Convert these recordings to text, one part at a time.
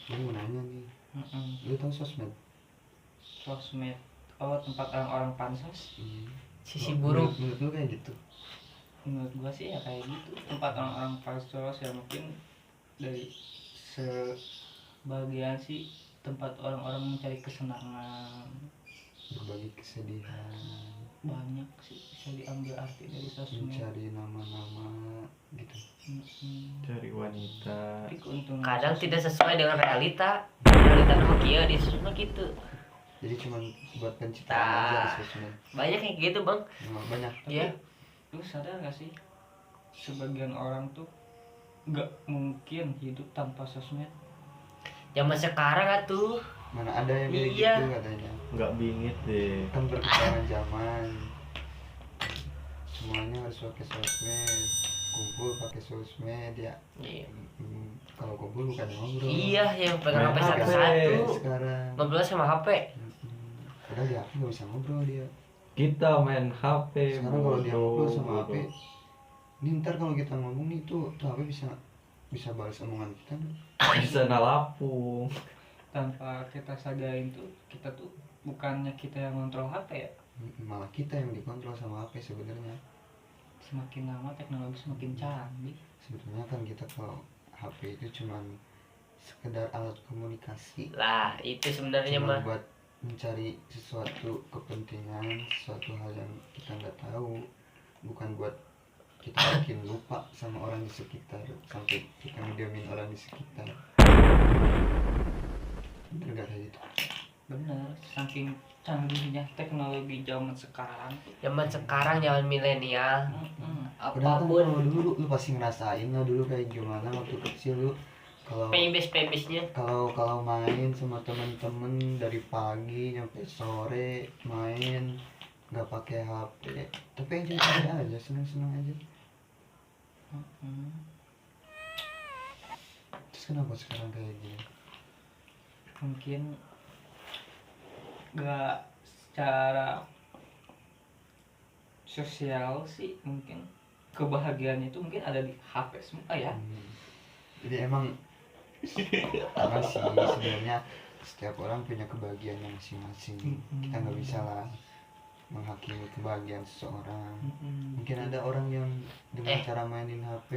Gue mau nanya nih, lu tahu sosmed? Sosmed, oh tempat orang-orang pansos. Sisi buruk. Menurut lu kayak gitu? Menurut gua sih ya kayak gitu, tempat orang-orang pansos ya, mungkin dari sebagian sih tempat orang-orang mencari kesenangan, Berbagi kesedihan, banyak sih bisa diambil arti dari sosmed. mencari nama-nama gitu. Cari wanita. Tapi keuntungan Kadang sosmed- tidak sesuai dengan realita nama kia di sosmed gitu. Jadi cuma buat pencitraan aja di sosmed. Banyak kayak gitu bang. Memang banyak. Iya. Lu sadar gak sih, sebagian orang tuh nggak mungkin hidup tanpa sosmed. Zaman sekarang atuh. Mana ada yang kayak Iya. gitu katanya. Nggak bingit deh. Kan perkembangan zaman. Semuanya harus pakai sosmed. Kumpul pakai sosmed ya. Iya. Kalau kumpul bukan ngobrol. Iya, yang pegang HP Main HP. satu-satu. Sekarang. Ngobrol sama HP. Padahal di HP nggak bisa ngobrol dia. Kita main HP. Sekarang kalau dia ngobrol sama bodoh. HP, ini ntar kalau kita ngomong nih tuh HP bisa balas omongan kita nih. Bisa nalapung. Tanpa kita sadarin tuh, kita tuh bukannya kita yang kontrol HP ya. Malah kita yang dikontrol sama HP sebenarnya. Semakin lama teknologi semakin canggih. Sebetulnya kan kita kalau HP itu cuman sekedar alat komunikasi. Lah, itu sebenarnya Cuma mah. buat mencari sesuatu kepentingan, sesuatu hal yang kita nggak tahu, bukan buat kita bikin lupa sama orang di sekitar sampai kita ngediamin orang di sekitar. Bener nggak kayak gitu? Bener, saking canggihnya teknologi zaman sekarang tuh. Zaman sekarang zaman milenial. Padahal kan Apapun. kalau dulu lu pasti ngerasain lah dulu kayak gimana waktu kecil lu kalau Pebis-pebisnya. kalau main sama temen-temen dari pagi sampai sore main nggak pakai HP tapi enjoy aja seneng-seneng aja. Terus kenapa sekarang kayak gini? Mungkin nggak secara sosial sih, mungkin kebahagiaannya itu mungkin ada di HP semua ya. Jadi emang apa sih sebenarnya setiap orang punya kebahagiaannya masing-masing. Kita nggak bisa lah menghakimi kebahagiaan seseorang. Mungkin ada orang yang dengan cara mainin HP,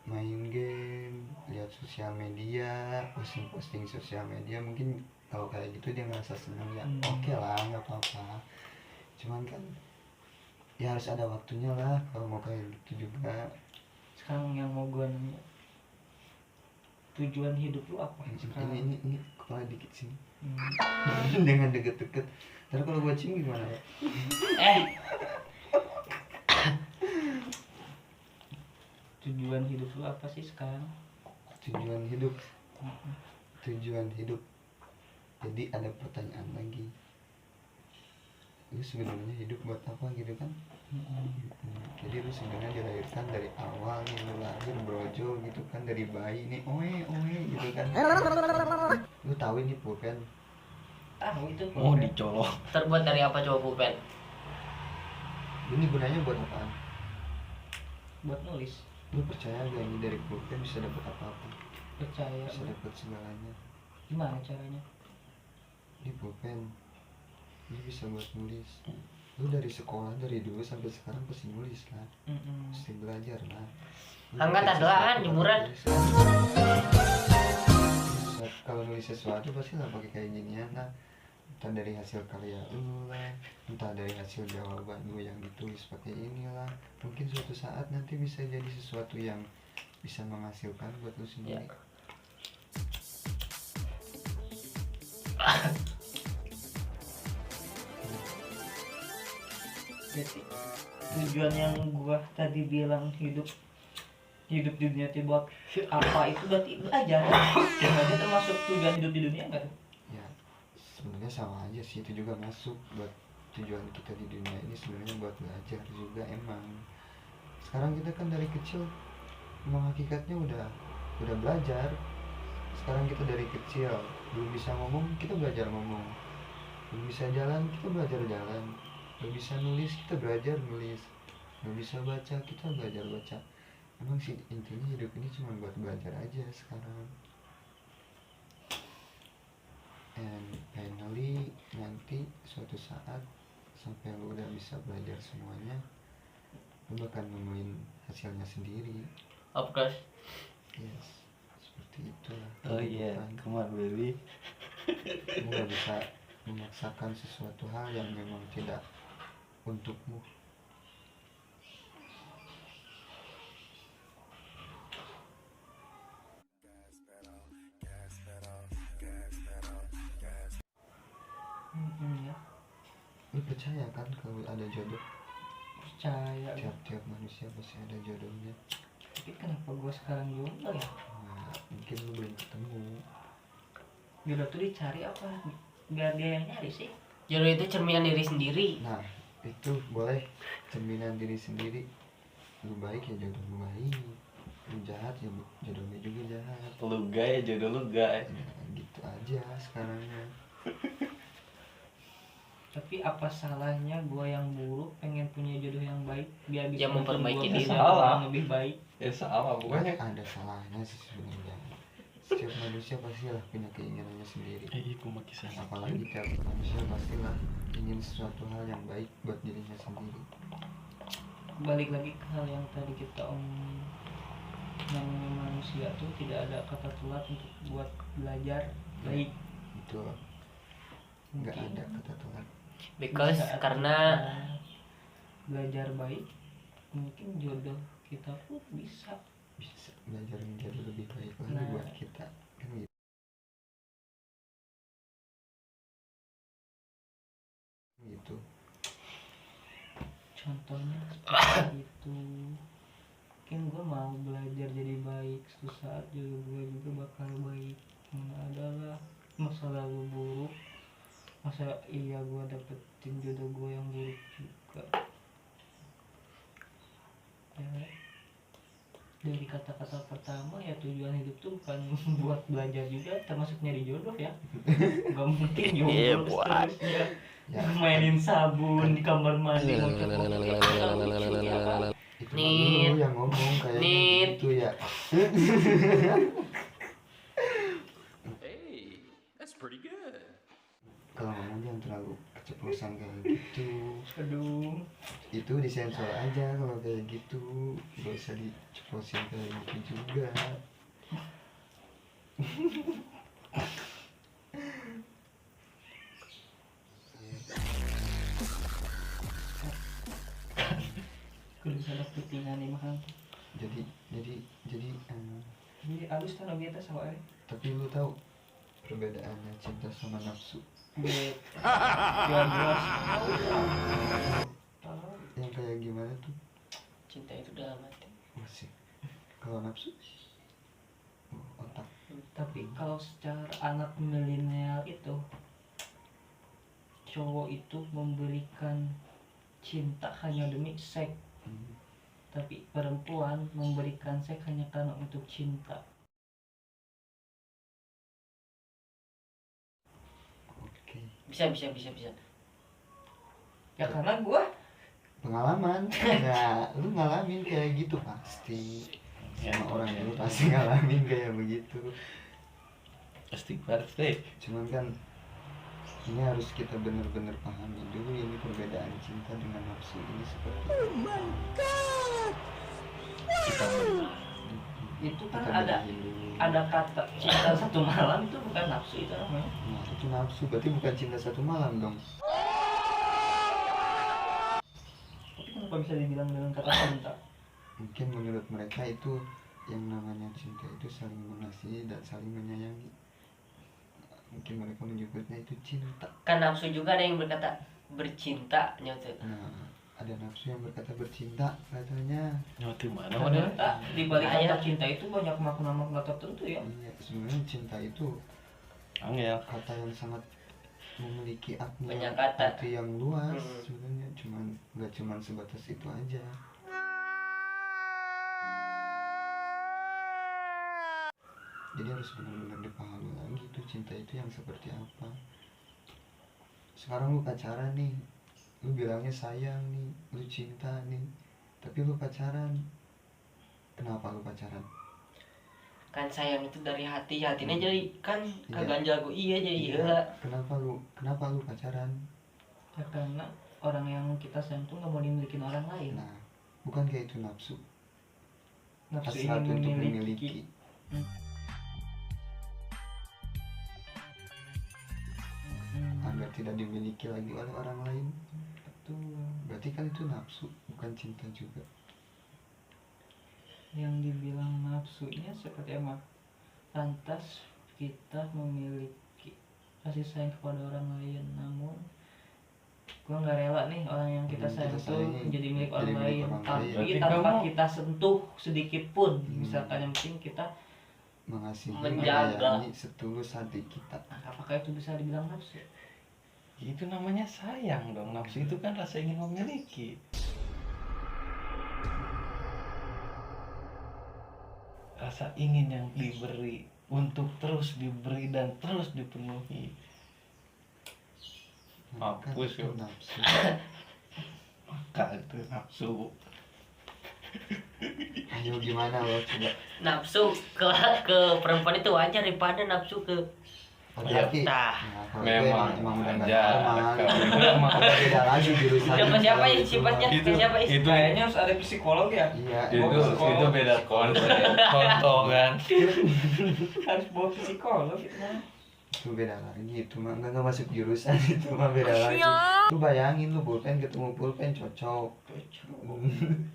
main game, lihat sosial media, posting sosial media, mungkin kalau kayak gitu dia ngerasa senang ya oke lah, nggak apa-apa. Cuman kan ya harus ada waktunya lah kalau mau kayak gitu juga. Sekarang yang mau gue nanya, tujuan hidup lu apa sekarang? Ini kepala dikit sini. Jangan deket-deket. Ntar kalau gua cium gimana ya? Tujuan hidup lu apa sih sekarang? Tujuan hidup. Jadi ada pertanyaan lagi. Lu sebenarnya hidup buat apa gitu kan? Jadi lu sebenarnya dilahirkan dari awal nih, lu lahir brojol gitu kan, dari bayi nih oe gitu kan. Lu tahu ini pulpen? Itu Oh dicolok. Terbuat dari apa coba pulpen? Ini gunanya buat apaan? buat nulis. Lu percaya gak ini dari pulpen bisa dapat apa-apa? Percaya. Bisa dapat segalanya. Gimana caranya? Ini pulpen ini bisa buat nulis. Lu dari sekolah dari dulu sampai sekarang pasti nulis kan, pasti belajar lah. Angkat adalah jemuran. Kalau nulis sesuatu pasti lah pakai kayak ginian lah, entah dari hasil karya lu lah, entah dari hasil jawaban lu yang ditulis pakai inilah. Mungkin suatu saat nanti bisa jadi sesuatu yang bisa menghasilkan buat lu sendiri. Jadi tujuan yang gua tadi bilang hidup di dunia itu buat apa, itu berarti belajar. Belajar termasuk tujuan hidup di dunia enggak? Ya sebenarnya sama aja sih, itu juga masuk buat tujuan kita di dunia ini, sebenarnya buat belajar juga emang. Sekarang kita kan dari kecil emang hakikatnya udah belajar. Sekarang kita dari kecil belum bisa ngomong, kita belajar ngomong. Belum bisa jalan, kita belajar jalan. Belum bisa nulis, kita belajar nulis. Belum bisa baca, kita belajar baca. Emang sih intinya hidup ini cuma buat belajar aja sekarang. and finally nanti suatu saat sampai lu udah bisa belajar semuanya, lu bakal nemuin hasilnya sendiri. Of course. Yes, seperti itulah Oh iya, kehidupan. come on baby. Kamu gak bisa memaksakan sesuatu hal yang memang tidak untukmu. Ya Lu percaya kan kalau ada jodoh? percaya. Tiap-tiap manusia pasti ada jodohnya. Tapi kenapa gua sekarang jomblo ya? Nah, mungkin lu belum ketemu. Jodoh tuh dicari apa biar dia yang nyari sih? Jodoh itu cerminan diri sendiri. Nah, itu boleh cerminan diri sendiri. Lu baik ya jodoh lu baik, lu jahat ya jodoh lu juga jahat. Lu gay, jodoh lu gay. Ya, gitu aja sekarangnya. Tapi apa salahnya gua yang buruk pengen punya jodoh yang baik biar bisa Ya, memperbaiki bikin gua diri. bisa Salah. yang lebih baik. Ya salah pokoknya. Ada salahnya sih sebenarnya. Setiap manusia pastilah punya keinginannya sendiri. Iku mau kisah. Apalagi tiap manusia pastilah ingin sesuatu hal yang baik buat dirinya sendiri. Balik lagi ke hal yang tadi kita omongin, namanya manusia tuh tidak ada kata telat untuk buat belajar baik. Betul, nggak Mungkin ada kata telat. Because saat karena kita belajar baik, mungkin jodoh kita pun bisa. Bisa belajar menjadi lebih baik lagi Nah. buat kita kan gitu. Contohnya seperti itu. Mungkin gue mau belajar jadi baik, suatu saat jodoh gue juga bakal baik. Karena adalah masa lalu buruk, masa iya gue dapetin jodoh gue yang buruk juga. Ya, dari kata-kata pertama ya tujuan hidup tuh bukan buat belajar juga, termasuk nyari jodoh ya. Gak mungkin jodoh seterusnya Ya, mainin sabun di kamar mandi ngucap itu mah Nit. lu yang ngomong kayaknya Nit. gitu ya. Hey, that's pretty good. Kalau ngomong jangan terlalu keceplosan kayak gitu. aduh. Itu disensor aja kalau kayak gitu, gak usah diceplosin kayak gitu juga. Kudu sadar ketinggalan nih mahal. jadi jadi jadi Jadi alus kan objeknya sama aja. tapi lu tahu perbedaannya cinta sama nafsu? Bet. Ya jelas. Tahu. Yang kayak gimana tuh? cinta itu dalam hati. Masih kalau nafsu otak. Tapi kalau secara anak milenial itu cowok itu memberikan cinta hanya demi seks, tapi perempuan memberikan seks hanya karena untuk cinta. Oke, Bisa. Ya karena gua pengalaman. Nah, lu ngalamin kayak gitu pasti. Ya, Sama orang dulu pasti ngalamin kayak begitu. Istighfar deh. Cuman kan ini harus kita benar-benar pahami dulu ini perbedaan cinta dengan nafsu ini seperti Kita itu kan kita ada bedain dulu. kata cinta satu malam itu bukan nafsu itu namanya. Nah, itu nafsu berarti bukan cinta satu malam dong. Tapi kenapa bisa dibilang dengan kata cinta? Mungkin menurut mereka itu yang namanya cinta itu saling mengasihi dan saling menyayangi. Mungkin mereka menyebutnya itu cinta. Kan nafsu juga ada yang berkata bercinta nyata. Nah, ada nafsu yang berkata bercinta katanya. nyoti mana mana? Ternyata di balik Ayah. kata cinta itu banyak makna-makna tertentu ya. Iya, sebenarnya cinta itu Angel. kata yang sangat memiliki Banyak kata. arti yang luas. Hmm. Sebenarnya nggak cuman sebatas itu aja. Jadi harus benar-benar dipahami lagi tuh cinta itu yang seperti apa. Sekarang lu pacaran nih, lu bilangnya sayang nih, lu cinta nih, tapi lu pacaran. Kenapa lu pacaran? Kan sayang itu dari hati, hatinya jadi kan Iya. kagak jago iya jadi Iya. iya. Kenapa lu pacaran? Ya karena orang yang kita sayang tuh nggak mau dimiliki orang lain. Nah, bukan kayak itu nafsu. Nafsu Hasrat ingin untuk memiliki. memiliki. Agar tidak dimiliki lagi oleh orang lain. Betul. Berarti kan itu nafsu, bukan cinta juga. Yang dibilang nafsunya seperti apa? Lantas kita memiliki kasih sayang kepada orang lain, namun gua nggak rela nih orang yang kita Yang sayang kita tuh sayangi jadi milik jadi orang milik lain, orang tapi lain. Berarti tanpa kamu- kita sentuh sedikit pun. Misalkan yang penting kita, Mengasihi, Menjaga. menyayangi setulus hati kita. apakah itu bisa dibilang nafsu? Itu namanya sayang dong. Nafsu itu kan rasa ingin memiliki. Rasa ingin yang diberi untuk terus diberi dan terus dipenuhi. Kan Hapus, itu yuk. nafsu. Maka itu nafsu. Ayo gimana lo coba? Nafsu ke perempuan itu wajar daripada nafsu ke Laki-laki. Nah, kalau itu Memang emang udah nggak aja. normal. Memang Udah beda lagi jurusan. siapa ya sifatnya Itu- ke siapa itu Kayaknya harus ada psikolog ya. Iya, itu beda konsep. Contoh kan. Harus bawa psikolog gitu kan. itu beda lagi, itu mah nggak masuk jurusan, itu mah beda lagi. Lu bayangin lu pulpen ketemu pulpen cocok.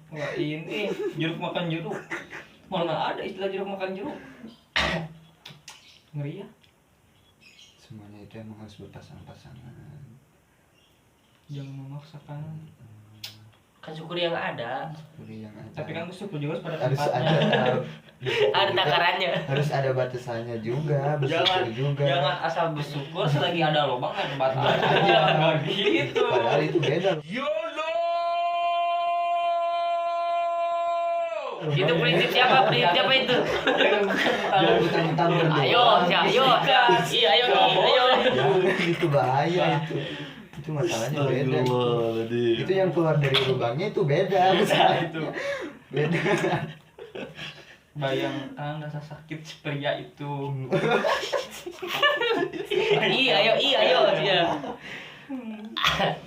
Wah ini jeruk makan jeruk. Mana ada istilah jeruk makan jeruk? Ngeri ya. Semuanya itu emang harus berpasang-pasangan. Jangan memaksakan. kan syukur yang ada, Seperti yang ada. Tapi kan bersyukur juga pada harus tempatnya. ada takarannya. harus ada batasannya juga, bersyukur juga. Jangan asal bersyukur selagi ada lubang kan tempat Iya. aja. Nggak gitu. Padahal itu beda. Itu prinsip siapa? Prinsip siapa itu? Jangan mentang-mentang berdoa. Ayo, ayo, iya, ayo, ayo. Jangan, itu bahaya itu. Itu masalahnya beda. Itu yang keluar dari lubangnya itu beda. Itu. Beda. Bayangkan rasa sakit si pria itu. Iya, ayo, iya.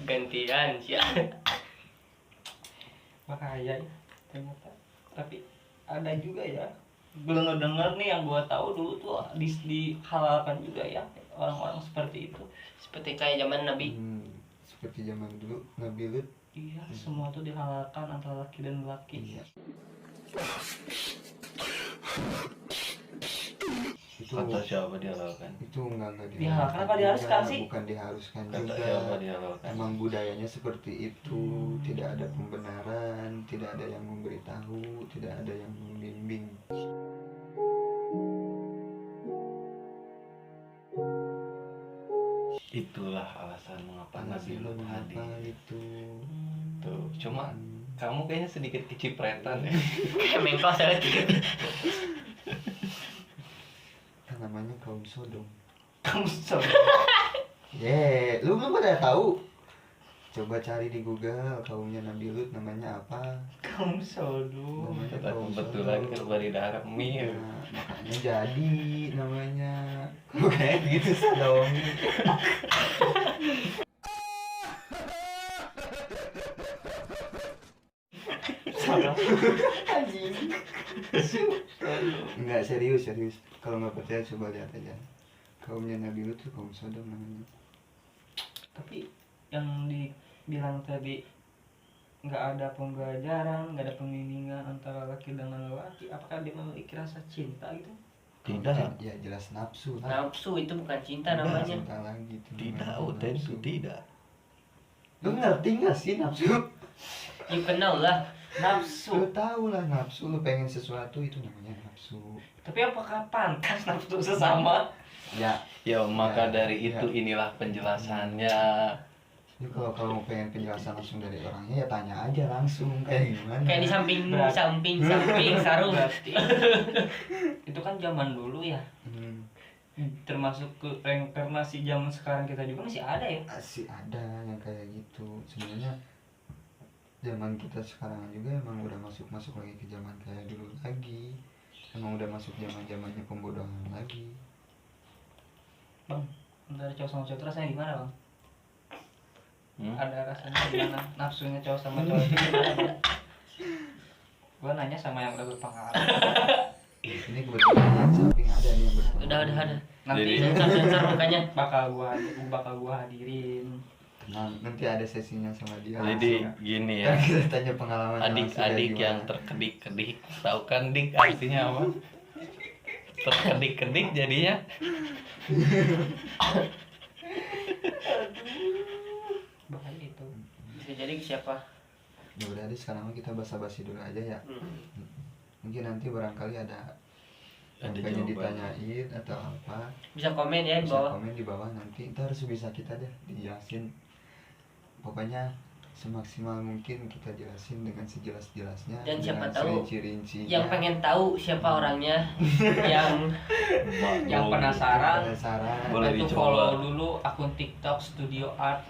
Gantian sih. Bahaya ya ternyata. Tapi ada juga ya. Belum dengar nih yang gua tahu dulu tuh dihalalkan juga ya orang-orang seperti itu. Seperti kayak zaman Nabi. Seperti zaman dulu Nabi Lut. Iya, semua tuh dihalalkan antara laki dan laki. Iya. Itu Kata siapa dihalalkan? itu enggak Dihalalkan apa diharuskan juga, sih? bukan diharuskan Kata juga. siapa dihalalkan? Emang budayanya seperti itu, tidak ada pembenaran, tidak ada yang memberitahu, tidak ada yang membimbing. Itulah alasan mengapa Nabi Lut hadir. Mengapa itu? Tuh, cuma kamu kayaknya sedikit kecipretan ya. Kayak mengkos ya. Kan namanya kaum Sodom. Kamu sorry. Lu belum pada tahu? Coba cari di Google kaumnya Nabi Lut namanya apa? Kamu solo. Namanya Kita kaum kebetulan Sodom. kerbari darah mir. Nah, makanya jadi namanya. Kok kayak gitu Sodom? Salah. Enggak, serius. Kalau nggak percaya coba lihat aja. Kaumnya Nabi Lut tuh kaum Sodom namanya. Tapi yang dibilang tadi nggak ada pembelajaran, nggak ada pembimbingan antara laki dengan lelaki, apakah dia memiliki rasa cinta gitu? Tidak. Ya jelas nafsu lah. Nafsu itu bukan cinta Udah, namanya. cinta lagi itu Tidak, namanya oh tentu nafsu. tidak. Lu ngerti nggak sih nafsu? You kenal lah. Nafsu. Lu tahu lah nafsu, lu pengen sesuatu itu namanya nafsu. Tapi apakah pantas nafsu sesama? Ya, Ya maka Ya, dari ya. itu inilah penjelasannya. lu kalau kamu pengen penjelasan langsung dari orangnya ya tanya aja langsung kayak gimana. Kayak di samping Berat. samping sarung. Berarti itu kan zaman dulu ya. Hmm, Termasuk ke reinkarnasi zaman sekarang kita juga masih ada ya. masih ada yang kayak gitu. Sebenarnya zaman kita sekarang juga emang udah masuk lagi ke zaman kayak dulu lagi. emang udah masuk zamannya pembodohan lagi. Bang, dari cowok sama cowok itu rasanya gimana bang? Hmm? Ada rasanya gimana? Nafsunya cowok sama cowok itu gimana bang? Gua nanya sama yang udah berpengalaman. Ini kebetulan yang samping ada nih yang berpengalaman. Udah. Nanti Jadi- Sensor makanya. bakal gua hadirin. Tenang, nanti ada sesinya sama dia. Jadi gini ya, Kan kita tanya pengalaman adik-adik yang terkedik-kedik, tahu kan dik artinya apa? Terkedik-kedik jadinya. Bahaya itu. Bisa jadi siapa? Ya udah deh, sekarang mah kita basa-basi dulu aja ya. Mungkin nanti barangkali ada yang Ada pengen jawaban. ditanyain atau apa, Bisa komen ya di bisa bawah. komen di bawah, nanti ntar sebisa kita deh dijelasin. Pokoknya semaksimal mungkin kita jelasin dengan sejelas-jelasnya, Dan siapa dengan tahu serinci-rincinya. Yang pengen tahu siapa orangnya, yang penasaran, penasaran, itu Boleh follow dicoba. dulu akun TikTok Studio Art.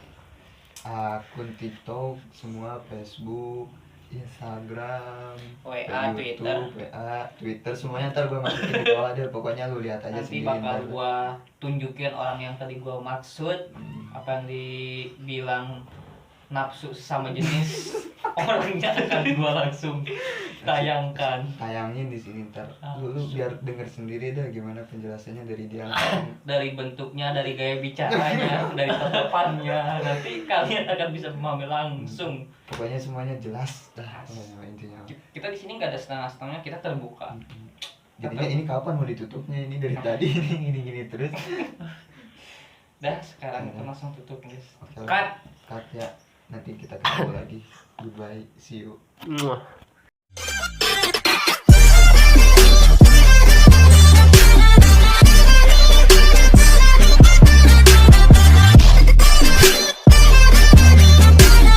akun TikTok, semua Facebook, Instagram, WA, Twitter. WA, Twitter, semuanya ntar gue masukin di bawah deh. Pokoknya lu lihat aja Nanti sendiri. bakal ntar. gua tunjukin orang yang tadi gua maksud, apa yang dibilang nafsu sama jenis orangnya akan gua langsung tayangkan. Tayangin di sini ntar. Lu biar denger sendiri dah gimana penjelasannya dari dia. Dari bentuknya, dari gaya bicaranya, dari tatapannya, nanti kalian akan bisa memahami langsung. Pokoknya semuanya jelas dah. Intinya. Kita di sini nggak ada setengah-setengahnya, kita terbuka. Jadinya ini kapan mau ditutupnya, ini dari tadi ini gini-gini terus. Dah, sekarang kita langsung tutup guys. Oke, Cut. cut ya. Nanti kita ketemu lagi. Goodbye, see you. Muah.